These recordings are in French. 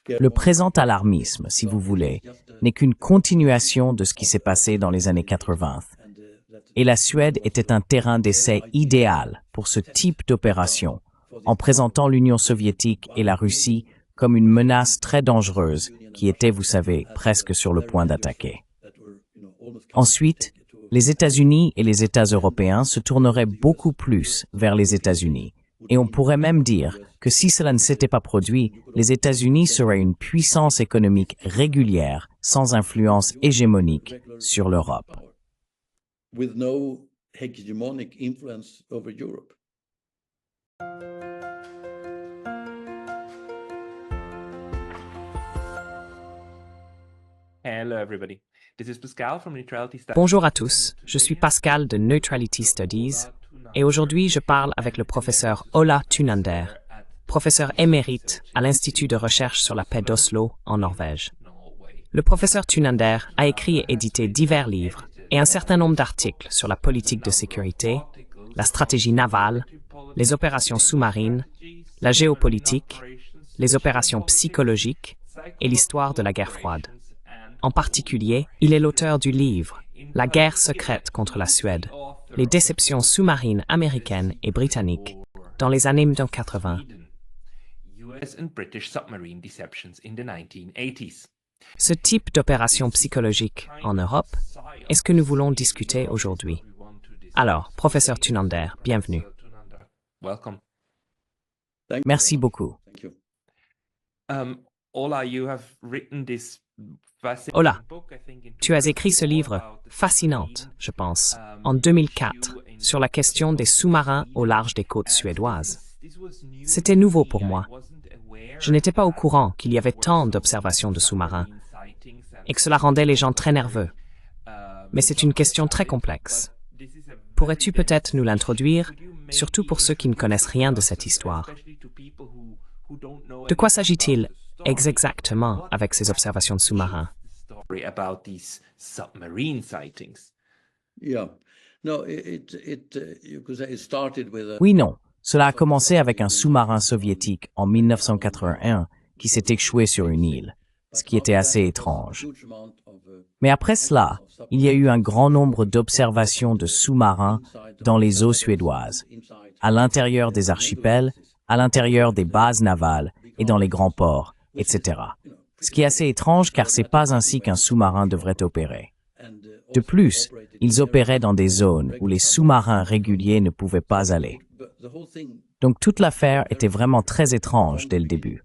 Le présent alarmisme, si vous voulez, n'est qu'une continuation de ce qui s'est passé dans les années 80. Et la Suède était un terrain d'essai idéal pour ce type d'opération, en présentant l'Union soviétique et la Russie comme une menace très dangereuse qui était, vous savez, presque sur le point d'attaquer. Ensuite, les États-Unis et les États européens se tourneraient beaucoup plus vers les États-Unis. Et on pourrait même dire que si cela ne s'était pas produit, les États-Unis seraient une puissance économique régulière, sans influence hégémonique sur l'Europe. Bonjour à tous, je suis Pascal de Neutrality Studies et aujourd'hui je parle avec le professeur Ola Thunander, professeur émérite à l'Institut de recherche sur la paix d'Oslo en Norvège. Le professeur Thunander a écrit et édité divers livres et un certain nombre d'articles sur la politique de sécurité, la stratégie navale, les opérations sous-marines, la géopolitique, les opérations psychologiques et l'histoire de la guerre froide. En particulier, il est l'auteur du livre « La guerre secrète contre la Suède, les déceptions sous-marines américaines et britanniques dans les années 1980 ». Ce type d'opération psychologique en Europe est ce que nous voulons discuter aujourd'hui. Alors, professeur Thunander, bienvenue. Merci beaucoup. Ola, tu as écrit ce livre fascinant, je pense, en 2004, sur la question des sous-marins au large des côtes suédoises. C'était nouveau pour moi. Je n'étais pas au courant qu'il y avait tant d'observations de sous-marins et que cela rendait les gens très nerveux. Mais c'est une question très complexe. Pourrais-tu peut-être nous l'introduire, surtout pour ceux qui ne connaissent rien de cette histoire? De quoi s'agit-il exactement avec ces observations de sous-marins? Oui, non. Cela a commencé avec un sous-marin soviétique en 1981 qui s'est échoué sur une île, ce qui était assez étrange. Mais après cela, il y a eu un grand nombre d'observations de sous-marins dans les eaux suédoises, à l'intérieur des archipels, à l'intérieur des bases navales et dans les grands ports, etc. Ce qui est assez étrange car c'est pas ainsi qu'un sous-marin devrait opérer. De plus, ils opéraient dans des zones où les sous-marins réguliers ne pouvaient pas aller. Donc toute l'affaire était vraiment très étrange dès le début.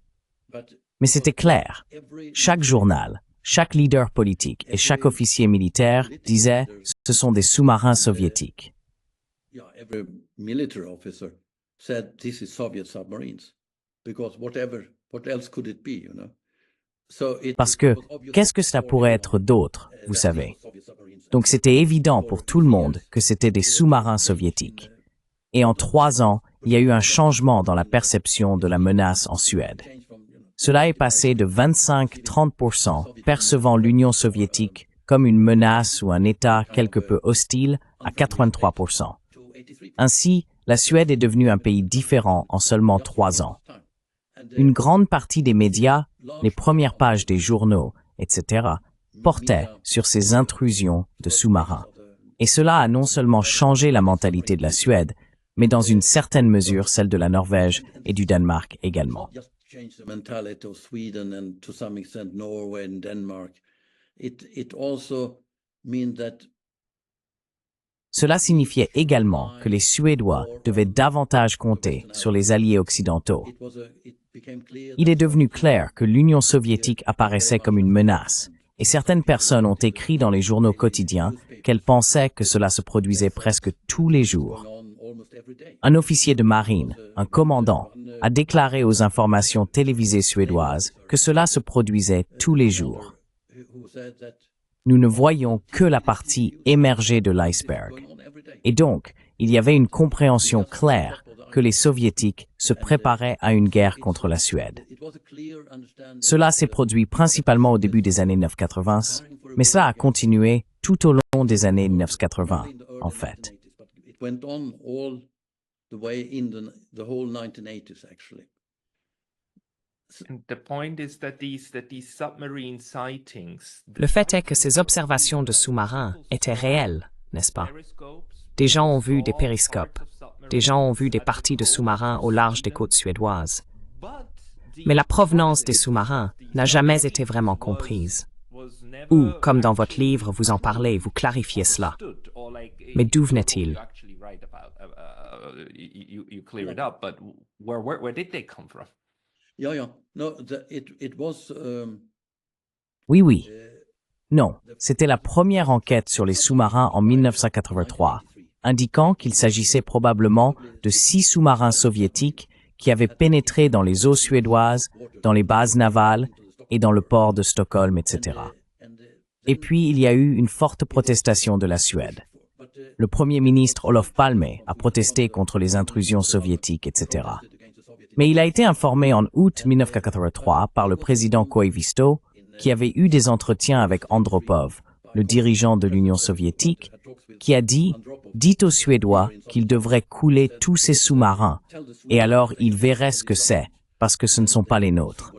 Mais c'était clair. Chaque journal, chaque leader politique et chaque officier militaire disait « ce sont des sous-marins soviétiques ». Parce que, qu'est-ce que cela pourrait être d'autre, vous savez? Donc c'était évident pour tout le monde que c'était des sous-marins soviétiques. Et en 3 ans, il y a eu un changement dans la perception de la menace en Suède. Cela est passé de 25-30% percevant l'Union soviétique comme une menace ou un État quelque peu hostile à 83%. Ainsi, la Suède est devenue un pays différent en seulement 3 ans. Une grande partie des médias, les premières pages des journaux, etc., portaient sur ces intrusions de sous-marins. Et cela a non seulement changé la mentalité de la Suède, mais dans une certaine mesure celle de la Norvège et du Danemark également. Cela signifiait également que les Suédois devaient davantage compter sur les alliés occidentaux. Il est devenu clair que l'Union soviétique apparaissait comme une menace, et certaines personnes ont écrit dans les journaux quotidiens qu'elles pensaient que cela se produisait presque tous les jours. Un officier de marine, un commandant, a déclaré aux informations télévisées suédoises que cela se produisait tous les jours. Nous ne voyons que la partie émergée de l'iceberg. Et donc, il y avait une compréhension claire que les Soviétiques se préparaient à une guerre contre la Suède. Cela s'est produit principalement au début des années 1980, mais cela a continué tout au long des années 1980, en fait. Le fait est que ces observations de sous-marins étaient réelles, n'est-ce pas? Des gens ont vu des périscopes. Des gens ont vu des parties de sous-marins au large des côtes suédoises. Mais la provenance des sous-marins n'a jamais été vraiment comprise. Ou, comme dans votre livre, vous en parlez, vous clarifiez cela. Mais d'où venaient-ils? Oui. Non, c'était la première enquête sur les sous-marins en 1983, indiquant qu'il s'agissait probablement de 6 sous-marins soviétiques qui avaient pénétré dans les eaux suédoises, dans les bases navales et dans le port de Stockholm, etc. Et puis, il y a eu une forte protestation de la Suède. Le Premier ministre Olof Palme a protesté contre les intrusions soviétiques, etc. Mais il a été informé en août 1983 par le président Koivisto, qui avait eu des entretiens avec Andropov, le dirigeant de l'Union soviétique, qui a dit « Dites aux Suédois qu'ils devraient couler tous ces sous-marins, et alors ils verraient ce que c'est, parce que ce ne sont pas les nôtres. »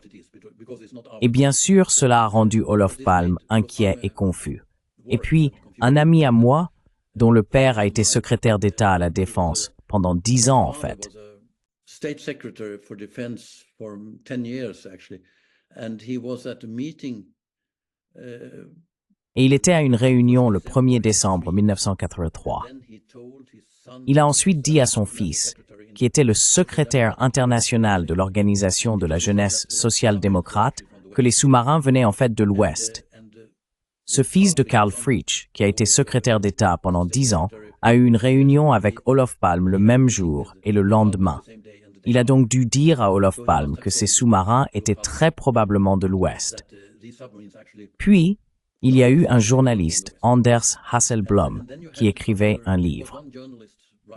Et bien sûr, cela a rendu Olof Palme inquiet et confus. Et puis, un ami à moi, dont le père a été secrétaire d'État à la Défense pendant 10 ans en fait. Et il était à une réunion le 1er décembre 1983. Il a ensuite dit à son fils, qui était le secrétaire international de l'Organisation de la jeunesse social-démocrate, que les sous-marins venaient en fait de l'Ouest. Ce fils de Carl Fritzsch, qui a été secrétaire d'État pendant 10 ans, a eu une réunion avec Olof Palme le même jour et le lendemain. Il a donc dû dire à Olof Palme que ces sous-marins étaient très probablement de l'Ouest. Puis, il y a eu un journaliste, Anders Hasselblom, qui écrivait un livre.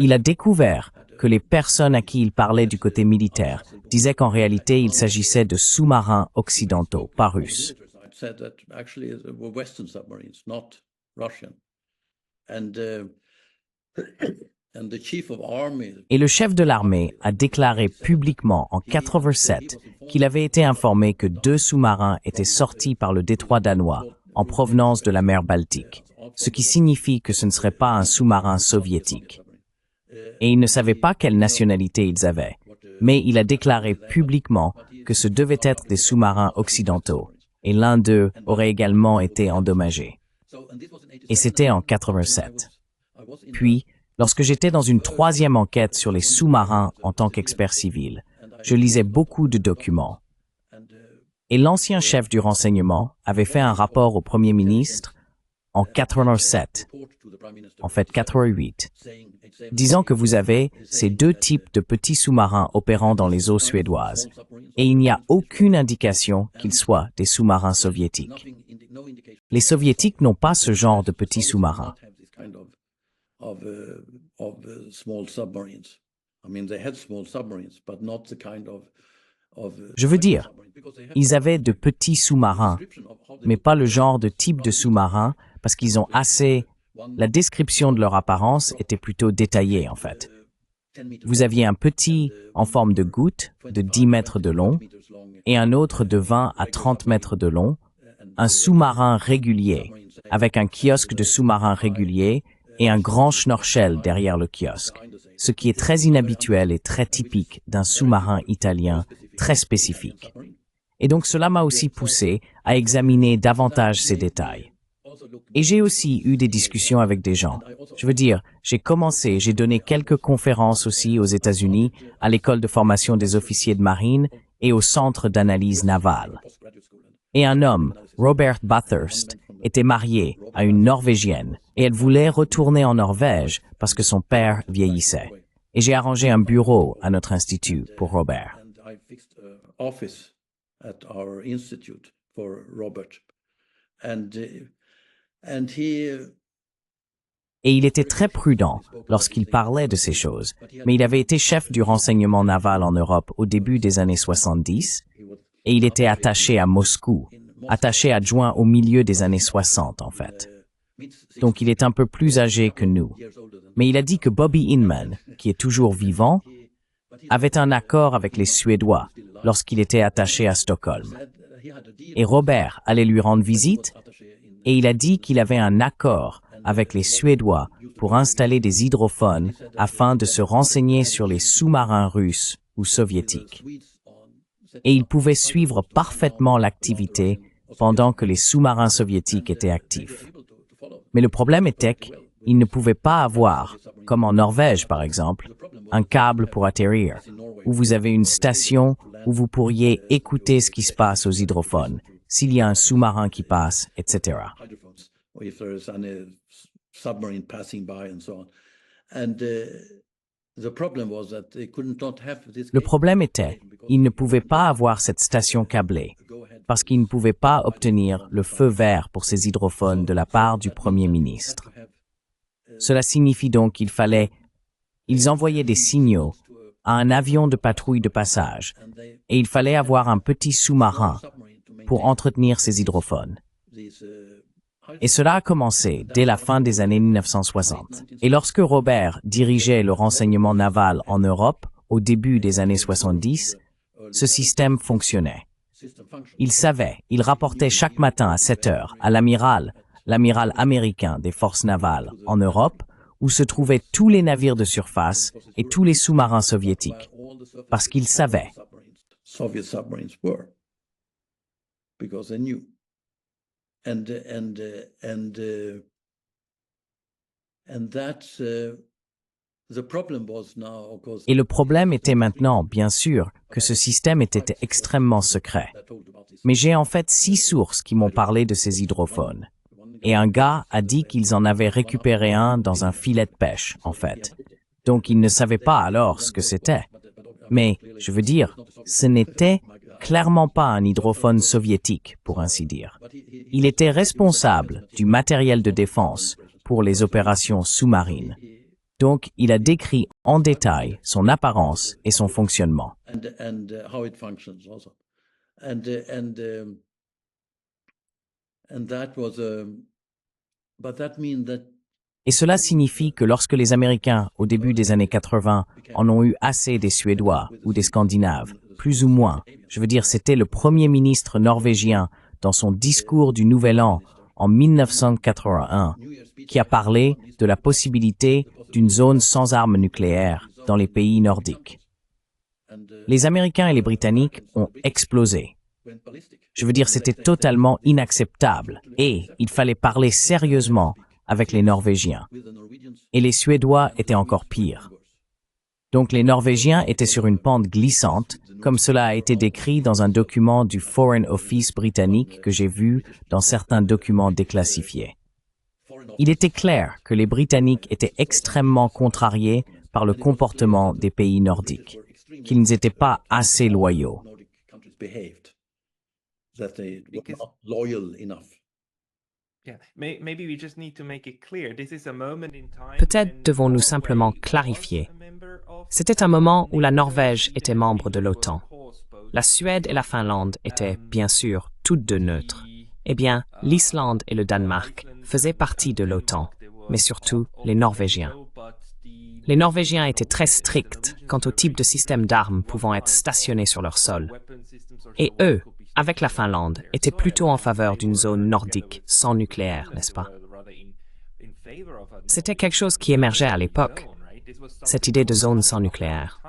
Il a découvert que les personnes à qui il parlait du côté militaire disaient qu'en réalité, il s'agissait de sous-marins occidentaux, pas russes. Et le chef de l'armée a déclaré publiquement en 1987 qu'il avait été informé que 2 sous-marins étaient sortis par le détroit danois en provenance de la mer Baltique, ce qui signifie que ce ne serait pas un sous-marin soviétique. Et il ne savait pas quelle nationalité ils avaient, mais il a déclaré publiquement que ce devaient être des sous-marins occidentaux, et l'un d'eux aurait également été endommagé. Et c'était en 1987. Puis, lorsque j'étais dans une 3e enquête sur les sous-marins en tant qu'expert civil, je lisais beaucoup de documents. Et l'ancien chef du renseignement avait fait un rapport au Premier ministre en 1987, en fait 1988, disant que vous avez ces 2 types de petits sous-marins opérant dans les eaux suédoises, et il n'y a aucune indication qu'ils soient des sous-marins soviétiques. Les soviétiques n'ont pas ce genre de petits sous-marins. Je veux dire, ils avaient de petits sous-marins, mais pas le genre de type de sous-marin, parce qu'ils ont assez... La description de leur apparence était plutôt détaillée, en fait. Vous aviez un petit, en forme de goutte, de 10 mètres de long, et un autre de 20 à 30 mètres de long, un sous-marin régulier, avec un kiosque de sous-marin régulier et un grand schnorchel derrière le kiosque, ce qui est très inhabituel et très typique d'un sous-marin italien très spécifique. Et donc cela m'a aussi poussé à examiner davantage ces détails. Et j'ai aussi eu des discussions avec des gens. Je veux dire, j'ai donné quelques conférences aussi aux États-Unis, à l'école de formation des officiers de marine et au centre d'analyse navale. Et un homme, Robert Bathurst, était marié à une Norvégienne et elle voulait retourner en Norvège parce que son père vieillissait. Et j'ai arrangé un bureau à notre institut pour Robert. Et il était très prudent lorsqu'il parlait de ces choses, mais il avait été chef du renseignement naval en Europe au début des années 70 et il était attaché à Moscou, attaché adjoint au milieu des années 60 en fait. Donc il est un peu plus âgé que nous. Mais il a dit que Bobby Inman, qui est toujours vivant, avait un accord avec les Suédois lorsqu'il était attaché à Stockholm. Et Robert allait lui rendre visite et il a dit qu'il avait un accord avec les Suédois pour installer des hydrophones afin de se renseigner sur les sous-marins russes ou soviétiques. Et il pouvait suivre parfaitement l'activité pendant que les sous-marins soviétiques étaient actifs. Mais le problème était qu'il ne pouvait pas avoir, comme en Norvège par exemple, un câble pour atterrir, où vous avez une station où vous pourriez écouter ce qui se passe aux hydrophones, s'il y a un sous-marin qui passe, etc. Le problème était, ils ne pouvaient pas avoir cette station câblée, parce qu'ils ne pouvaient pas obtenir le feu vert pour ces hydrophones de la part du Premier ministre. Cela signifie donc qu'ils envoyaient des signaux à un avion de patrouille de passage, et il fallait avoir un petit sous-marin pour entretenir ces hydrophones. Et cela a commencé dès la fin des années 1960. Et lorsque Robert dirigeait le renseignement naval en Europe, au début des années 70, ce système fonctionnait. Il savait, il rapportait chaque matin à 7 heures à l'amiral américain des forces navales en Europe, où se trouvaient tous les navires de surface et tous les sous-marins soviétiques, parce qu'il savait. Et le problème était maintenant, bien sûr, que ce système était extrêmement secret. Mais j'ai en fait 6 sources qui m'ont parlé de ces hydrophones. Et un gars a dit qu'ils en avaient récupéré un dans un filet de pêche, en fait. Donc ils ne savaient pas alors ce que c'était. Mais, je veux dire, ce n'était clairement pas un hydrophone soviétique, pour ainsi dire. Il était responsable du matériel de défense pour les opérations sous-marines. Donc, il a décrit en détail son apparence et son fonctionnement. Et cela signifie que lorsque les Américains, au début des années 80, en ont eu assez des Suédois ou des Scandinaves, plus ou moins, je veux dire, c'était le Premier ministre norvégien dans son discours du Nouvel An en 1981, qui a parlé de la possibilité d'une zone sans armes nucléaires dans les pays nordiques. Les Américains et les Britanniques ont explosé. Je veux dire, c'était totalement inacceptable et il fallait parler sérieusement avec les Norvégiens. Et les Suédois étaient encore pires. Donc les Norvégiens étaient sur une pente glissante, comme cela a été décrit dans un document du Foreign Office britannique que j'ai vu dans certains documents déclassifiés. Il était clair que les Britanniques étaient extrêmement contrariés par le comportement des pays nordiques, qu'ils n'étaient pas assez loyaux. Peut-être devons-nous simplement clarifier. C'était un moment où la Norvège était membre de l'OTAN. La Suède et la Finlande étaient, bien sûr, toutes deux neutres. Eh bien, l'Islande et le Danemark faisaient partie de l'OTAN, mais surtout les Norvégiens. Les Norvégiens étaient très stricts quant au type de système d'armes pouvant être stationnés sur leur sol. Et eux, avec la Finlande, étaient plutôt en faveur d'une zone nordique sans nucléaire, n'est-ce pas? C'était quelque chose qui émergeait à l'époque, cette idée de zone sans nucléaire.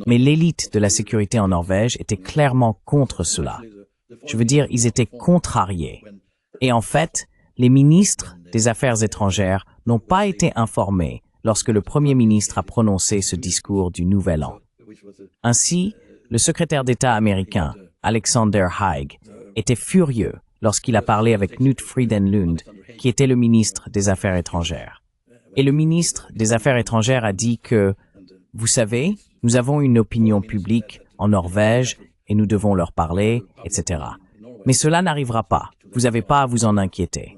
Mais l'élite de la sécurité en Norvège était clairement contre cela. Je veux dire, ils étaient contrariés. Et en fait, les ministres des Affaires étrangères n'ont pas été informés lorsque le Premier ministre a prononcé ce discours du Nouvel An. Ainsi, le secrétaire d'État américain, Alexander Haig, était furieux lorsqu'il a parlé avec Knut Frydenlund, qui était le ministre des Affaires étrangères. Et le ministre des Affaires étrangères a dit que, vous savez, nous avons une opinion publique en Norvège et nous devons leur parler, etc. Mais cela n'arrivera pas, vous n'avez pas à vous en inquiéter.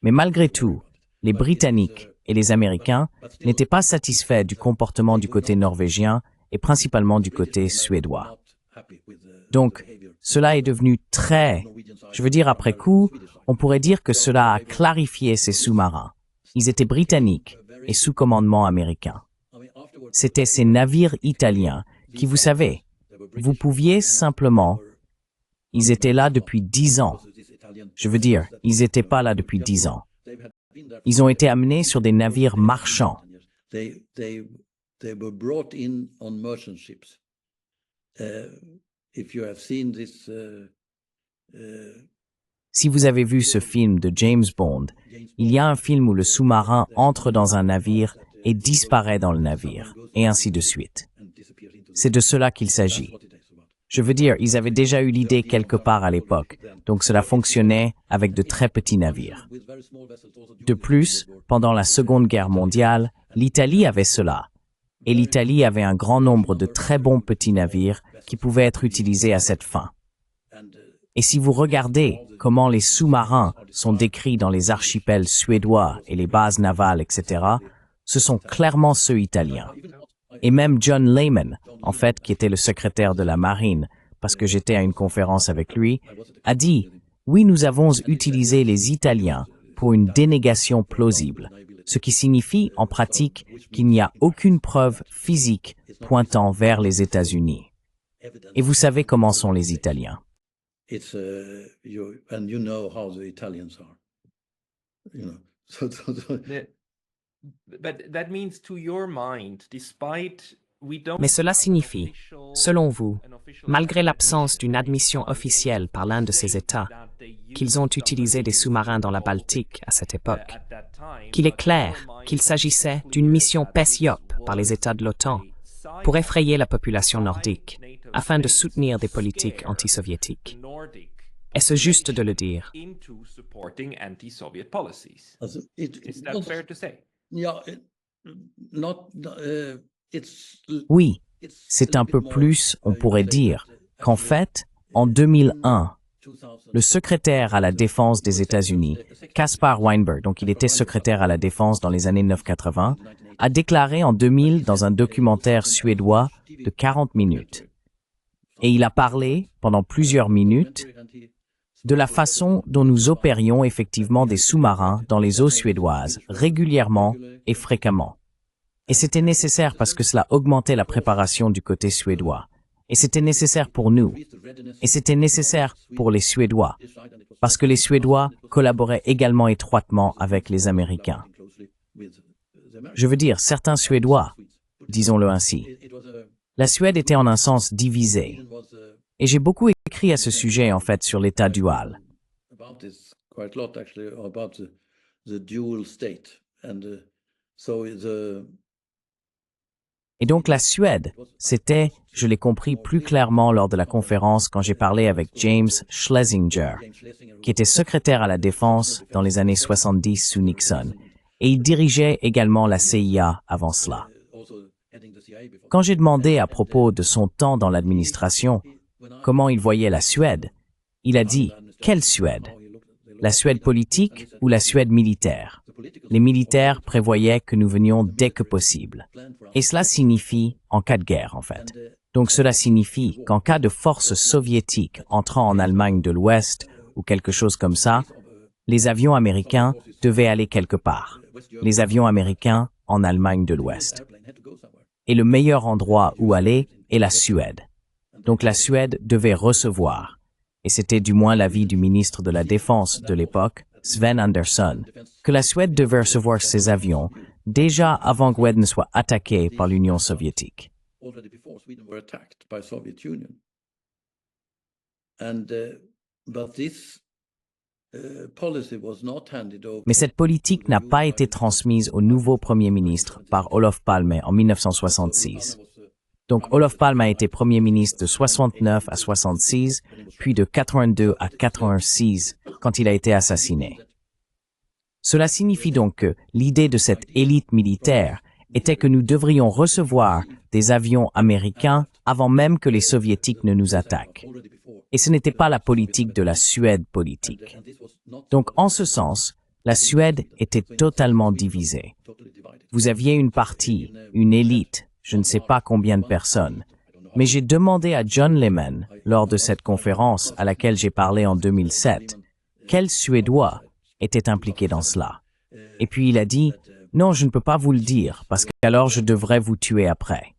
Mais malgré tout, les Britanniques et les Américains n'étaient pas satisfaits du comportement du côté norvégien et principalement du côté suédois. Donc, cela est devenu je veux dire après coup, on pourrait dire que cela a clarifié ces sous-marins. Ils étaient britanniques et sous commandement américain. C'étaient ces navires italiens qui, vous savez, vous pouviez simplement... Ils étaient là depuis 10 ans. Je veux dire, ils n'étaient pas là depuis 10 ans. Ils ont été amenés sur des navires marchands. Si vous avez vu ce film de James Bond, il y a un film où le sous-marin entre dans un navire et disparaît dans le navire, et ainsi de suite. C'est de cela qu'il s'agit. Je veux dire, ils avaient déjà eu l'idée quelque part à l'époque, donc cela fonctionnait avec de très petits navires. De plus, pendant la Seconde Guerre mondiale, l'Italie avait cela, et l'Italie avait un grand nombre de très bons petits navires qui pouvaient être utilisés à cette fin. Et si vous regardez comment les sous-marins sont décrits dans les archipels suédois et les bases navales, etc., ce sont clairement ceux italiens. Et même John Lehman, en fait, qui était le secrétaire de la marine, parce que j'étais à une conférence avec lui, a dit « Oui, nous avons utilisé les Italiens pour une dénégation plausible », ce qui signifie en pratique qu'il n'y a aucune preuve physique pointant vers les États-Unis. Et vous savez comment sont les Italiens. Mais cela signifie, selon vous, malgré l'absence d'une admission officielle par l'un de ces États, qu'ils ont utilisé des sous-marins dans la Baltique à cette époque, qu'il est clair qu'il s'agissait d'une mission PESIOP par les États de l'OTAN pour effrayer la population nordique, afin de soutenir des politiques anti-soviétiques. Est-ce juste de le dire? Oui, c'est un peu plus, on pourrait dire, qu'en fait, en 2001, le secrétaire à la défense des États-Unis, Caspar Weinberg, donc il était secrétaire à la défense dans les années 1980, a déclaré en 2000 dans un documentaire suédois de 40 minutes. Et il a parlé, pendant plusieurs minutes, de la façon dont nous opérions effectivement des sous-marins dans les eaux suédoises, régulièrement et fréquemment. Et c'était nécessaire parce que cela augmentait la préparation du côté suédois. Et c'était nécessaire pour nous. Et c'était nécessaire pour les Suédois, parce que les Suédois collaboraient également étroitement avec les Américains. Je veux dire, certains Suédois, disons-le ainsi. La Suède était en un sens divisée. Et j'ai beaucoup écrit à ce sujet, en fait, sur l'état dual. Et donc la Suède, c'était, je l'ai compris plus clairement lors de la conférence quand j'ai parlé avec James Schlesinger, qui était secrétaire à la Défense dans les années 70 sous Nixon, et il dirigeait également la CIA avant cela. Quand j'ai demandé à propos de son temps dans l'administration, comment il voyait la Suède, il a dit « Quelle Suède? La Suède politique ou la Suède militaire ?» Les militaires prévoyaient que nous venions dès que possible. Et cela signifie en cas de guerre, en fait. Donc cela signifie qu'en cas de forces soviétiques entrant en Allemagne de l'Ouest ou quelque chose comme ça, les avions américains devaient aller quelque part. Les avions américains en Allemagne de l'Ouest. Et le meilleur endroit où aller est la Suède. Donc la Suède devait recevoir, et c'était du moins l'avis du ministre de la Défense de l'époque, Sven Andersson, que la Suède devait recevoir ses avions déjà avant que Suède ne soit attaquée par l'Union soviétique. Mais cette politique n'a pas été transmise au nouveau Premier ministre par Olof Palme en 1966. Donc Olof Palme a été Premier ministre de 69 à 66, puis de 82 à 86 quand il a été assassiné. Cela signifie donc que l'idée de cette élite militaire était que nous devrions recevoir des avions américains avant même que les soviétiques ne nous attaquent. Et ce n'était pas la politique de la Suède politique. Donc en ce sens, la Suède était totalement divisée. Vous aviez une partie, une élite, je ne sais pas combien de personnes, Mais j'ai demandé à John Lehman, lors de cette conférence à laquelle j'ai parlé en 2007, quel Suédois était impliqué dans cela. Et puis il a dit, non, je ne peux pas vous le dire, parce qu'alors je devrais vous tuer après.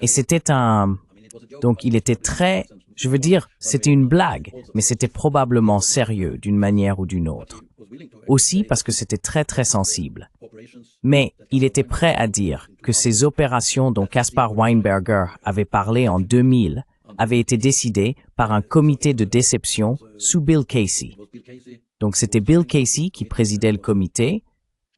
Et c'était donc il était très, je veux dire, c'était une blague, mais c'était probablement sérieux d'une manière ou d'une autre. Aussi parce que c'était très très sensible. Mais il était prêt à dire que ces opérations dont Caspar Weinberger avait parlé en 2000 avaient été décidées par un comité de déception sous Bill Casey. Donc c'était Bill Casey qui présidait le comité,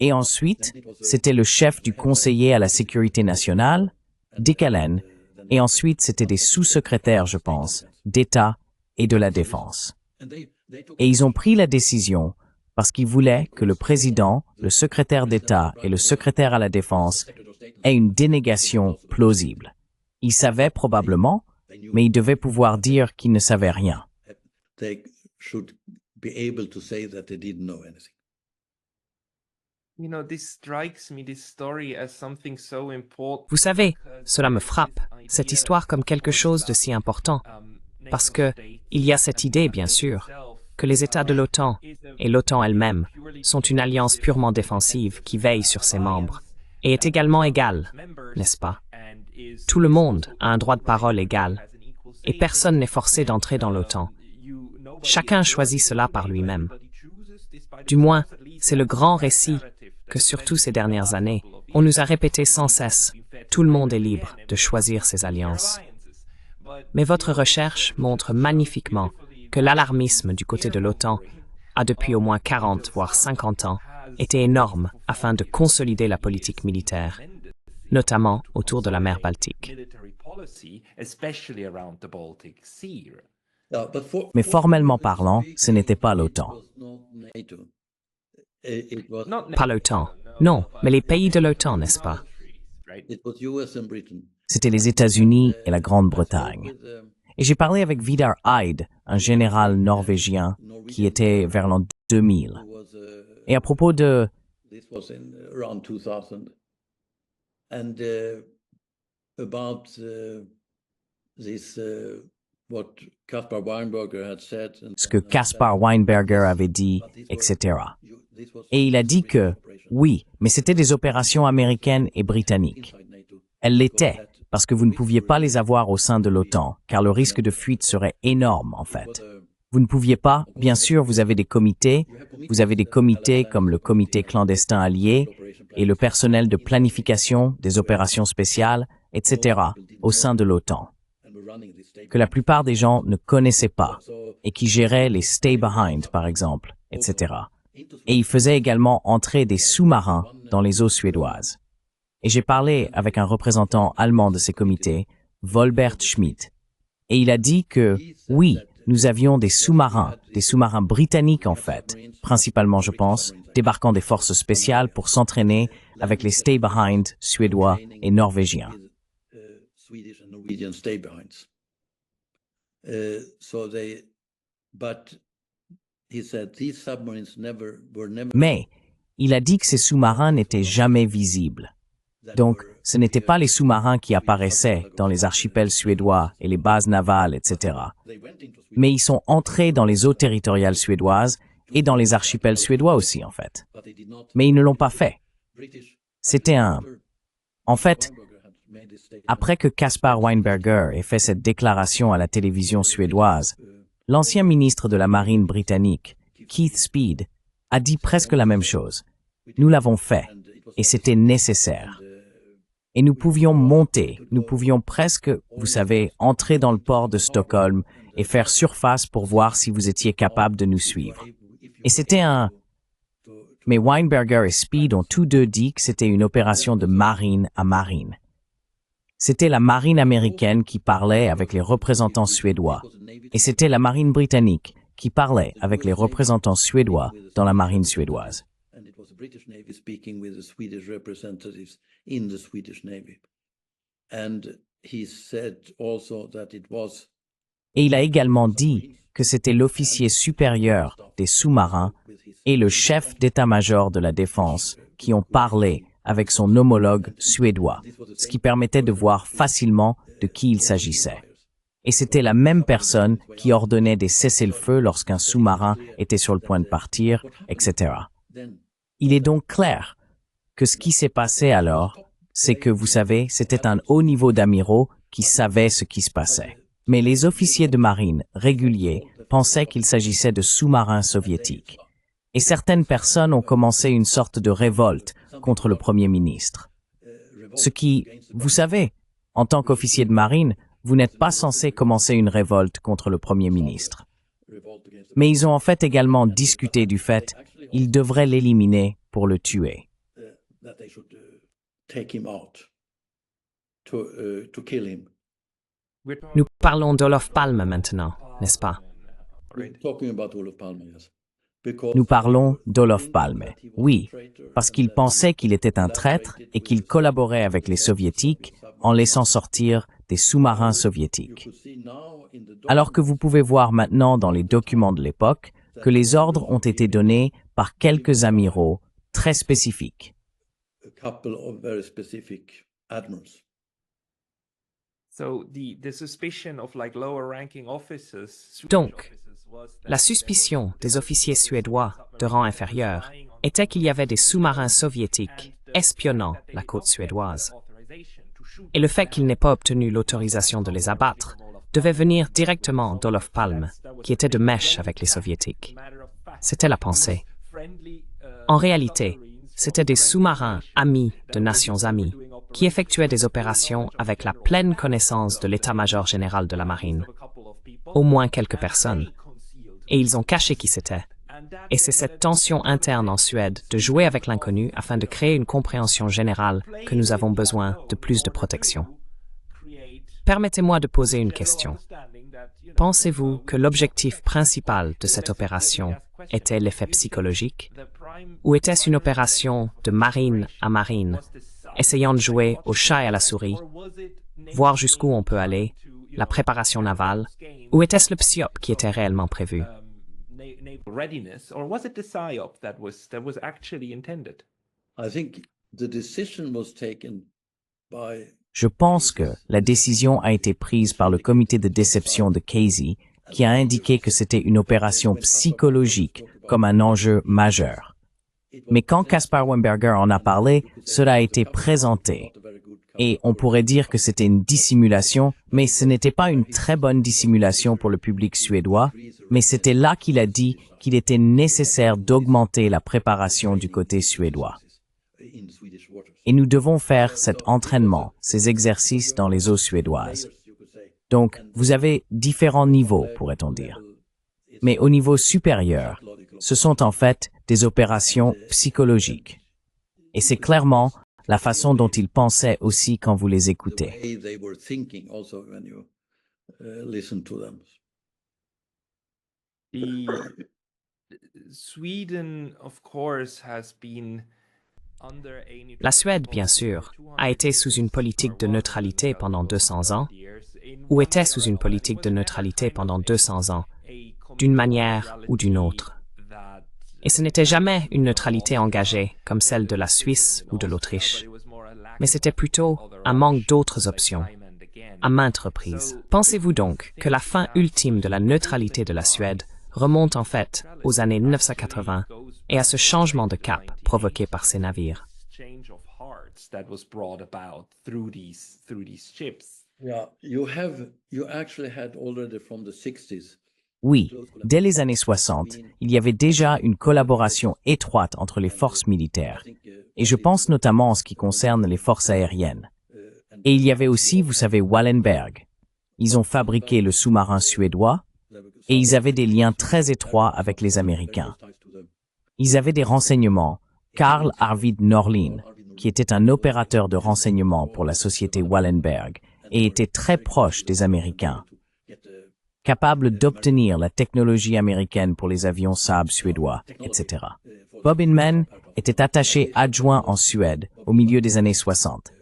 et ensuite c'était le chef du conseiller à la sécurité nationale, Dick Allen, et ensuite c'était des sous-secrétaires, je pense, d'État et de la Défense. Et ils ont pris la décision parce qu'ils voulaient que le président, le secrétaire d'État et le secrétaire à la Défense aient une dénégation plausible. Ils savaient probablement, mais ils devaient pouvoir dire qu'ils ne savaient rien. Vous savez, cela me frappe, cette histoire comme quelque chose de si important, parce que il y a cette idée, bien sûr, que les États de l'OTAN et l'OTAN elle-même sont une alliance purement défensive qui veille sur ses membres et est également égale, n'est-ce pas? Tout le monde a un droit de parole égal et personne n'est forcé d'entrer dans l'OTAN. Chacun choisit cela par lui-même. Du moins, c'est le grand récit que, surtout ces dernières années, on nous a répété sans cesse. Tout le monde est libre de choisir ses alliances. Mais votre recherche montre magnifiquement que l'alarmisme du côté de l'OTAN a depuis au moins 40 voire 50 ans été énorme afin de consolider la politique militaire, notamment autour de la mer Baltique. Mais formellement parlant, ce n'était pas l'OTAN. Pas l'OTAN, non, mais les pays de l'OTAN, n'est-ce pas? C'était les États-Unis et la Grande-Bretagne. Et j'ai parlé avec Vidar Eid, un général norvégien qui était vers l'an 2000. Et à propos de... ce que Caspar Weinberger avait dit, etc. Et il a dit que, oui, mais c'était des opérations américaines et britanniques. Elles l'étaient, parce que vous ne pouviez pas les avoir au sein de l'OTAN, car le risque de fuite serait énorme, en fait. Vous ne pouviez pas, bien sûr, vous avez des comités comme le comité clandestin allié et le personnel de planification des opérations spéciales, etc., au sein de l'OTAN, que la plupart des gens ne connaissaient pas et qui géraient les stay behind, par exemple, etc. Et ils faisaient également entrer des sous-marins dans les eaux suédoises. Et j'ai parlé avec un représentant allemand de ces comités, Volbert Schmidt, et il a dit que, oui, nous avions des sous-marins britanniques en fait, principalement je pense, débarquant des forces spéciales pour s'entraîner avec les stay-behind suédois et norvégiens. Mais il a dit que ces sous-marins n'étaient jamais visibles. Donc, ce n'étaient pas les sous-marins qui apparaissaient dans les archipels suédois et les bases navales, etc. Mais ils sont entrés dans les eaux territoriales suédoises et dans les archipels suédois aussi, en fait. Mais ils ne l'ont pas fait. C'était En fait, après que Caspar Weinberger ait fait cette déclaration à la télévision suédoise, l'ancien ministre de la Marine britannique, Keith Speed, a dit presque la même chose. Nous l'avons fait, et c'était nécessaire. Et nous pouvions presque, vous savez, entrer dans le port de Stockholm et faire surface pour voir si vous étiez capable de nous suivre. Et c'était Mais Weinberger et Speed ont tous deux dit que c'était une opération de marine à marine. C'était la marine américaine qui parlait avec les représentants suédois, et c'était la marine britannique qui parlait avec les représentants suédois dans la marine suédoise. British Navy speaking with the Swedish representatives in the Swedish Navy. And he said also that it was Et il a également dit que c'était l'officier supérieur des sous-marins et le chef d'état-major de la défense qui ont parlé avec son homologue suédois, ce qui permettait de voir facilement de qui il s'agissait. Et c'était la même personne qui ordonnait des cessez-le-feu lorsqu'un sous-marin était sur le point de partir, etc. Il est donc clair que ce qui s'est passé alors, c'est que, vous savez, c'était un haut niveau d'amiraux qui savait ce qui se passait. Mais les officiers de marine réguliers pensaient qu'il s'agissait de sous-marins soviétiques. Et certaines personnes ont commencé une sorte de révolte contre le Premier ministre. Ce qui, vous savez, en tant qu'officier de marine, vous n'êtes pas censé commencer une révolte contre le Premier ministre. Mais ils ont en fait également discuté du fait qu'ils devraient l'éliminer pour le tuer. Nous parlons d'Olof Palme maintenant, n'est-ce pas? Nous parlons d'Olof Palme, oui, parce qu'il pensait qu'il était un traître et qu'il collaborait avec les soviétiques en laissant sortir des sous-marins soviétiques. Alors que vous pouvez voir maintenant dans les documents de l'époque que les ordres ont été donnés par quelques amiraux très spécifiques. Donc, la suspicion des officiers suédois de rang inférieur était qu'il y avait des sous-marins soviétiques espionnant la côte suédoise. Et le fait qu'il n'ait pas obtenu l'autorisation de les abattre devait venir directement d'Olof Palme, qui était de mèche avec les soviétiques. C'était la pensée. En réalité, c'étaient des sous-marins amis de nations amies qui effectuaient des opérations avec la pleine connaissance de l'état-major général de la marine. Au moins quelques personnes. Et ils ont caché qui c'était. Et c'est cette tension interne en Suède de jouer avec l'inconnu afin de créer une compréhension générale que nous avons besoin de plus de protection. Permettez-moi de poser une question. Pensez-vous que l'objectif principal de cette opération était l'effet psychologique? Ou était-ce une opération de marine à marine, essayant de jouer au chat et à la souris, voir jusqu'où on peut aller, la préparation navale, ou était-ce le PSYOP qui était réellement prévu? Je pense que la décision a été prise par le comité de déception de Casey, qui a indiqué que c'était une opération psychologique comme un enjeu majeur. Mais quand Caspar Weinberger en a parlé, cela a été présenté. Et on pourrait dire que c'était une dissimulation, mais ce n'était pas une très bonne dissimulation pour le public suédois, mais c'était là qu'il a dit qu'il était nécessaire d'augmenter la préparation du côté suédois. Et nous devons faire cet entraînement, ces exercices dans les eaux suédoises. Donc, vous avez différents niveaux, pourrait-on dire. Mais au niveau supérieur, ce sont en fait des opérations psychologiques. Et c'est clairement la façon dont ils pensaient aussi quand vous les écoutez. La Suède, bien sûr, a été sous une politique de neutralité pendant 200 ans, ou était sous une politique de neutralité pendant 200 ans, d'une manière ou d'une autre. Et ce n'était jamais une neutralité engagée comme celle de la Suisse ou de l'Autriche, mais c'était plutôt un manque d'autres options, à maintes reprises. Pensez-vous donc que la fin ultime de la neutralité de la Suède remonte en fait aux années 1980 et à ce changement de cap provoqué par ces navires? Oui, dès les années 60, il y avait déjà une collaboration étroite entre les forces militaires, et je pense notamment en ce qui concerne les forces aériennes. Et il y avait aussi, vous savez, Wallenberg. Ils ont fabriqué le sous-marin suédois, et ils avaient des liens très étroits avec les Américains. Ils avaient des renseignements. Carl Arvid Norlin, qui était un opérateur de renseignement pour la société Wallenberg, et était très proche des Américains, capable d'obtenir la technologie américaine pour les avions Saab suédois, etc. Bob Inman était attaché adjoint en Suède au milieu des années 60.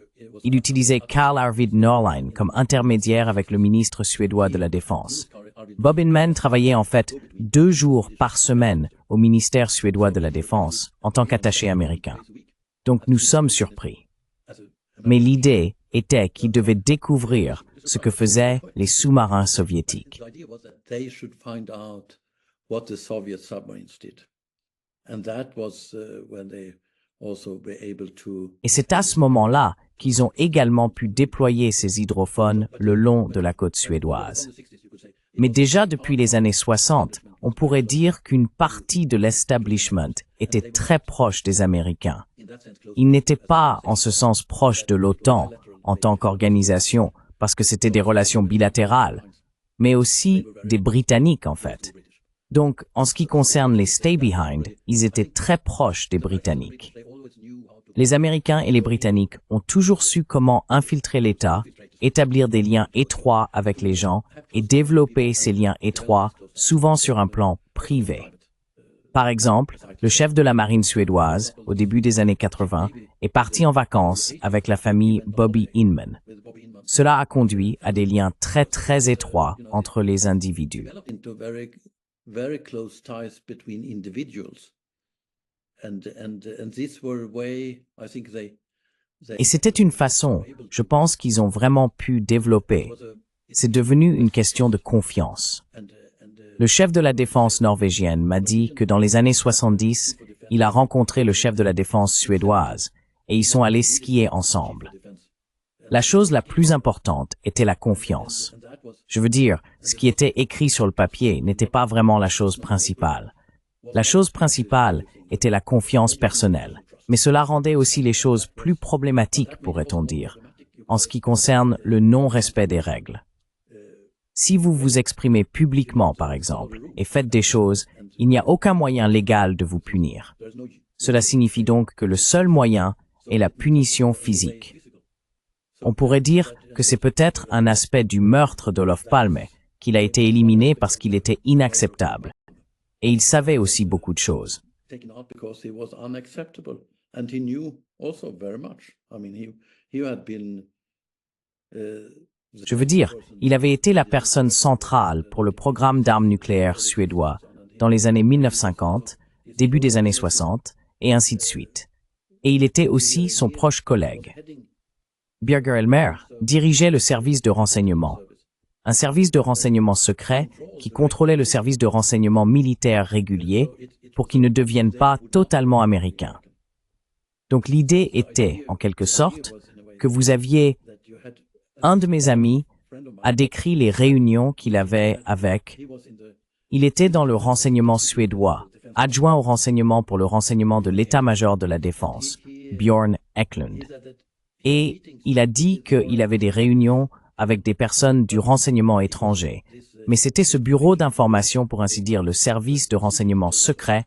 Il utilisait Carl Arvid Norlin comme intermédiaire avec le ministre suédois de la Défense. Bob Inman travaillait en fait 2 jours par semaine au ministère suédois de la Défense en tant qu'attaché américain. Donc nous sommes surpris. Mais l'idée était qu'il devait découvrir ce que faisaient les sous-marins soviétiques. Et c'est à ce moment-là qu'ils ont également pu déployer ces hydrophones le long de la côte suédoise. Mais déjà depuis les années 60, on pourrait dire qu'une partie de l'establishment était très proche des Américains. Ils n'étaient pas, en ce sens, proches de l'OTAN en tant qu'organisation, parce que c'était des relations bilatérales, mais aussi des Britanniques en fait. Donc, en ce qui concerne les Stay Behind, ils étaient très proches des Britanniques. Les Américains et les Britanniques ont toujours su comment infiltrer l'État, établir des liens étroits avec les gens et développer ces liens étroits, souvent sur un plan privé. Par exemple, le chef de la marine suédoise, au début des années 80, est parti en vacances avec la famille Bobby Inman. Cela a conduit à des liens très étroits entre les individus. Et c'était une façon, je pense qu'ils ont vraiment pu développer. C'est devenu une question de confiance. Le chef de la défense norvégienne m'a dit que dans les années 70, il a rencontré le chef de la défense suédoise et ils sont allés skier ensemble. La chose la plus importante était la confiance. Je veux dire, ce qui était écrit sur le papier n'était pas vraiment la chose principale. La chose principale était la confiance personnelle, mais cela rendait aussi les choses plus problématiques, pourrait-on dire, en ce qui concerne le non-respect des règles. Si vous vous exprimez publiquement, par exemple, et faites des choses, il n'y a aucun moyen légal de vous punir. Cela signifie donc que le seul moyen est la punition physique. On pourrait dire que c'est peut-être un aspect du meurtre d'Olof Palme, qu'il a été éliminé parce qu'il était inacceptable. Et il savait aussi beaucoup de choses. Je veux dire, il avait été la personne centrale pour le programme d'armes nucléaires suédois dans les années 1950, début des années 60, et ainsi de suite. Et il était aussi son proche collègue. Birger Elmer dirigeait le service de renseignement, un service de renseignement secret qui contrôlait le service de renseignement militaire régulier pour qu'il ne devienne pas totalement américain. Donc l'idée était, en quelque sorte, que vous aviez un de mes amis a décrit les réunions qu'il avait avec. Il était dans le renseignement suédois, adjoint au renseignement pour le renseignement de l'état-major de la défense, Björn Eklund. Et il a dit qu'il avait des réunions avec des personnes du renseignement étranger. Mais c'était ce bureau d'information, pour ainsi dire, le service de renseignement secret,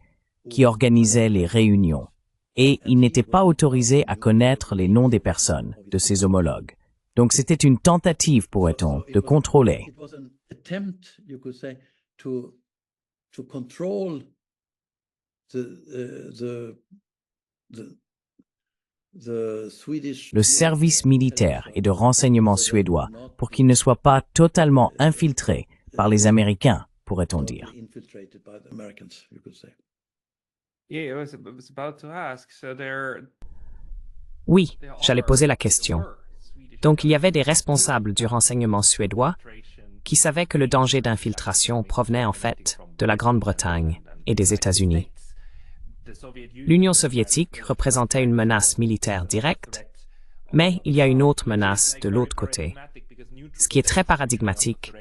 qui organisait les réunions. Et il n'était pas autorisé à connaître les noms des personnes, de ses homologues. Donc c'était une tentative, pourrait-on, de contrôler. Le service militaire et de renseignement suédois pour qu'il ne soit pas totalement infiltré par les Américains, pourrait-on dire. Oui, j'allais poser la question. Donc il y avait des responsables du renseignement suédois qui savaient que le danger d'infiltration provenait en fait de la Grande-Bretagne et des États-Unis. L'Union soviétique représentait une menace militaire directe, mais il y a une autre menace de l'autre côté, ce qui est très paradigmatique,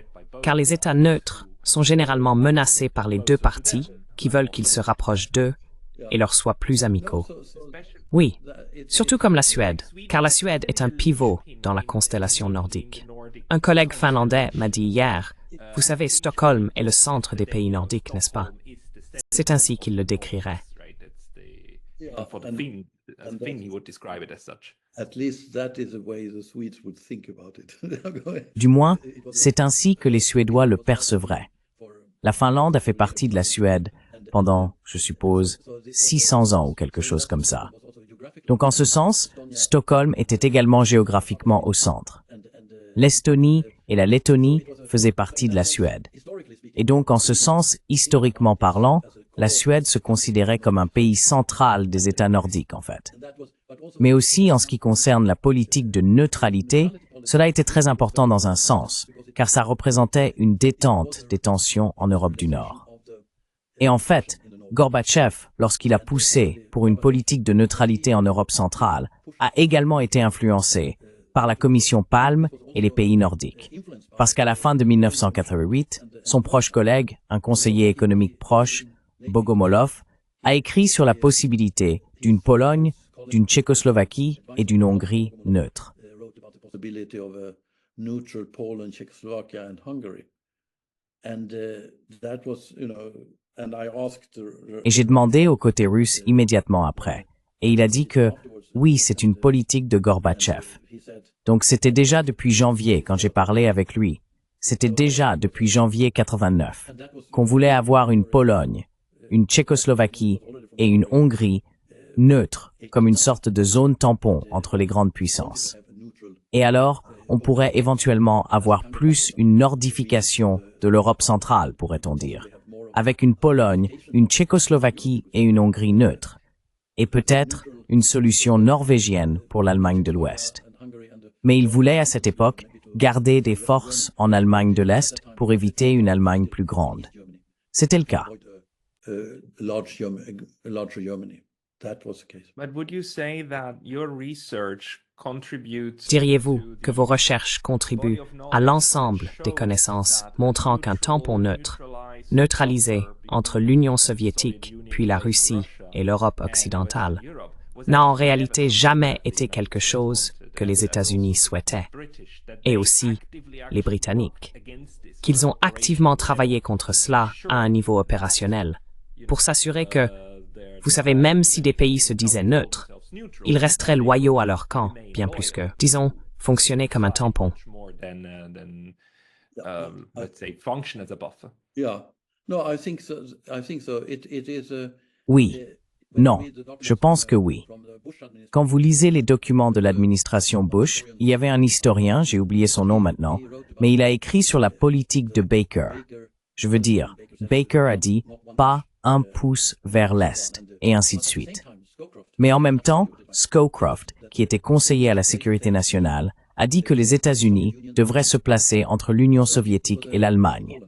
car les États neutres sont généralement menacés par les deux parties qui veulent qu'ils se rapprochent d'eux et leur soient plus amicaux. Oui, surtout comme la Suède, car la Suède est un pivot dans la constellation nordique. Un collègue finlandais m'a dit hier, « Vous savez, Stockholm est le centre des pays nordiques, n'est-ce pas ?» C'est ainsi qu'il le décrirait. Du moins, c'est ainsi que les Suédois le percevraient. La Finlande a fait partie de la Suède pendant, je suppose, 600 ans ou quelque chose comme ça. Donc en ce sens, Stockholm était également géographiquement au centre. L'Estonie et la Lettonie faisaient partie de la Suède. Et donc, en ce sens, historiquement parlant, la Suède se considérait comme un pays central des États nordiques, en fait. Mais aussi, en ce qui concerne la politique de neutralité, cela était très important dans un sens, car ça représentait une détente des tensions en Europe du Nord. Et en fait, Gorbatchev, lorsqu'il a poussé pour une politique de neutralité en Europe centrale, a également été influencé par la Commission Palme et les pays nordiques. Parce qu'à la fin de 1988, son proche collègue, un conseiller économique proche, Bogomolov, a écrit sur la possibilité d'une Pologne, d'une Tchécoslovaquie et d'une Hongrie neutre. Et j'ai demandé au côté russe immédiatement après. Et il a dit que, oui, c'est une politique de Gorbatchev. Donc c'était déjà depuis janvier, quand j'ai parlé avec lui, c'était déjà depuis janvier 89, qu'on voulait avoir une Pologne, une Tchécoslovaquie et une Hongrie neutres, comme une sorte de zone tampon entre les grandes puissances. Et alors, on pourrait éventuellement avoir plus une nordification de l'Europe centrale, pourrait-on dire, avec une Pologne, une Tchécoslovaquie et une Hongrie neutre, et peut-être une solution norvégienne pour l'Allemagne de l'Ouest. Mais il voulait à cette époque garder des forces en Allemagne de l'Est pour éviter une Allemagne plus grande. C'était le cas. Diriez-vous que vos recherches contribuent à l'ensemble des connaissances montrant qu'un tampon neutre, neutralisé entre l'Union soviétique, puis la Russie et l'Europe occidentale, n'a en réalité jamais été quelque chose que les États-Unis souhaitaient, et aussi les Britanniques, qu'ils ont activement travaillé contre cela à un niveau opérationnel, pour s'assurer que, vous savez, même si des pays se disaient neutres, ils resteraient loyaux à leur camp, bien plus que, disons, fonctionner comme un tampon. Oui. Non. Je pense que oui. Quand vous lisez les documents de l'administration Bush, il y avait un historien, j'ai oublié son nom maintenant, mais il a écrit sur la politique de Baker. Je veux dire, Baker a dit « pas un pouce vers l'Est » et ainsi de suite. Mais en même temps, Scowcroft, qui était conseiller à la sécurité nationale, a dit que les États-Unis devraient se placer entre l'Union soviétique et l'Allemagne.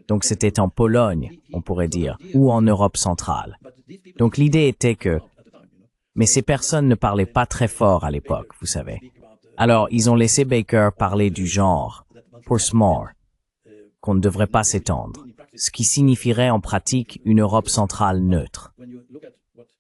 Donc c'était en Pologne, on pourrait dire, ou en Europe centrale. Donc l'idée était que... Mais ces personnes ne parlaient pas très fort à l'époque, vous savez. Alors ils ont laissé Baker parler du genre, pour small, qu'on ne devrait pas s'étendre, ce qui signifierait en pratique une Europe centrale neutre.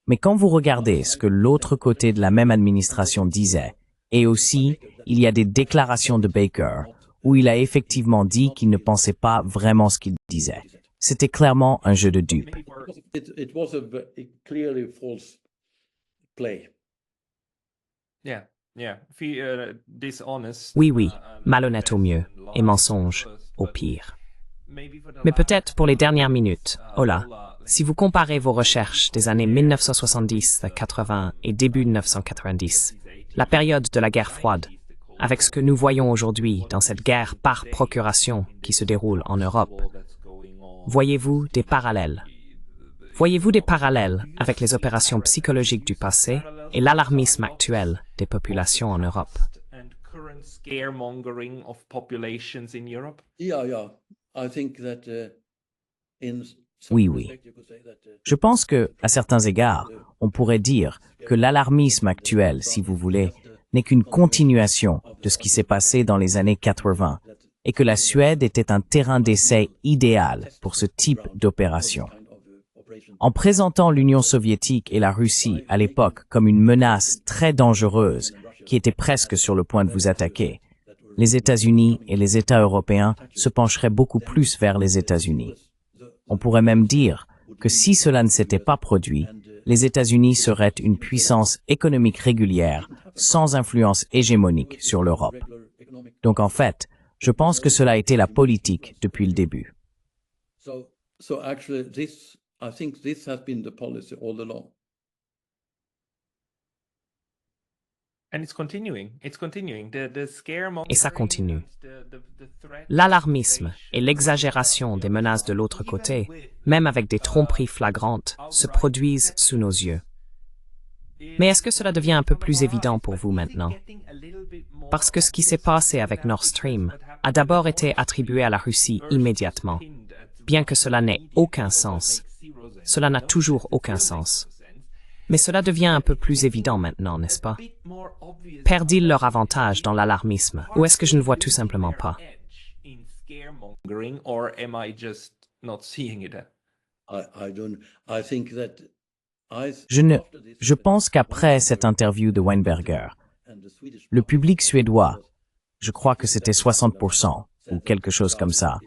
Mais quand vous regardez ce que l'autre côté de la même administration disait, et aussi, il y a des déclarations de Baker où il a effectivement dit qu'il ne pensait pas vraiment ce qu'il disait. C'était clairement un jeu de dupes. Oui, malhonnête au mieux, et mensonge au pire. Mais peut-être pour les dernières minutes, Ola, si vous comparez vos recherches des années 1970, 80 et début 1990, la période de la guerre froide, avec ce que nous voyons aujourd'hui dans cette guerre par procuration qui se déroule en Europe, voyez-vous des parallèles? Voyez-vous des parallèles avec les opérations psychologiques du passé et l'alarmisme actuel des populations en Europe? Oui. Je pense que, à certains égards, on pourrait dire que l'alarmisme actuel, si vous voulez, n'est qu'une continuation de ce qui s'est passé dans les années 80 et que la Suède était un terrain d'essai idéal pour ce type d'opération. En présentant l'Union soviétique et la Russie à l'époque comme une menace très dangereuse qui était presque sur le point de vous attaquer, les États-Unis et les États européens se pencheraient beaucoup plus vers les États-Unis. On pourrait même dire que si cela ne s'était pas produit, les États-Unis seraient une puissance économique régulière sans influence hégémonique sur l'Europe. Donc en fait, je pense que cela a été la politique depuis le début. Et ça continue. L'alarmisme et l'exagération des menaces de l'autre côté, même avec des tromperies flagrantes, se produisent sous nos yeux. Mais est-ce que cela devient un peu plus évident pour vous maintenant? Parce que ce qui s'est passé avec Nord Stream a d'abord été attribué à la Russie immédiatement, bien que cela n'ait aucun sens. Cela n'a toujours aucun sens. Mais cela devient un peu plus évident maintenant, n'est-ce pas? Perdent-ils leur avantage dans l'alarmisme, ou est-ce que je ne vois tout simplement pas? Je pense qu'après cette interview de Weinberger, le public suédois, je crois que c'était 60% ou quelque chose comme ça,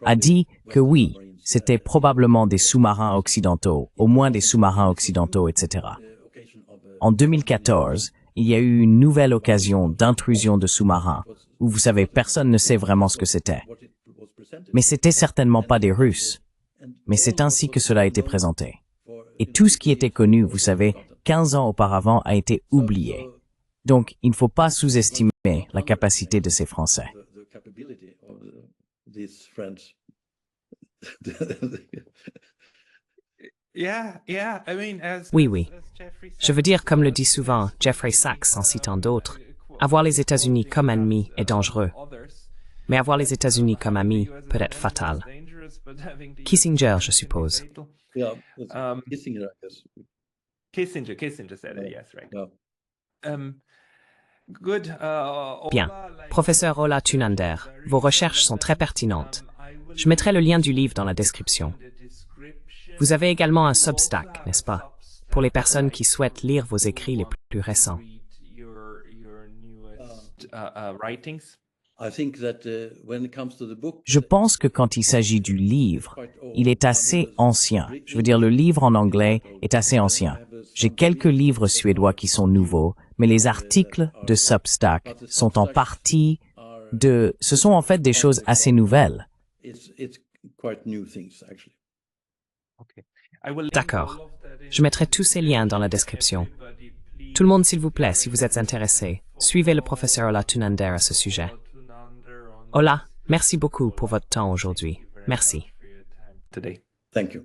a dit que oui, c'était probablement des sous-marins occidentaux, au moins des sous-marins occidentaux, etc. En 2014, il y a eu une nouvelle occasion d'intrusion de sous-marins, où vous savez, personne ne sait vraiment ce que c'était. Mais c'était certainement pas des Russes. Mais c'est ainsi que cela a été présenté. Et tout ce qui était connu, vous savez, 15 ans auparavant a été oublié. Donc, il ne faut pas sous-estimer la capacité de ces Français. Oui. Je veux dire, comme le dit souvent Jeffrey Sachs en citant d'autres, avoir les États-Unis comme ennemis est dangereux. Mais avoir les États-Unis comme amis peut être fatal. Kissinger, je suppose. Kissinger said it, yes, right. Bien. Professeur Ola Thunander, vos recherches sont très pertinentes. Je mettrai le lien du livre dans la description. Vous avez également un Substack, n'est-ce pas, pour les personnes qui souhaitent lire vos écrits les plus récents. Je pense que quand il s'agit du livre, il est assez ancien. Je veux dire, le livre en anglais est assez ancien. J'ai quelques livres suédois qui sont nouveaux, mais les articles de Substack sont en partie ce sont en fait des choses assez nouvelles. D'accord. Je mettrai tous ces liens dans la description. Tout le monde, s'il vous plaît, si vous êtes intéressé, suivez le professeur Ola Thunander à ce sujet. Ola, merci beaucoup pour votre temps aujourd'hui. Merci. Thank you.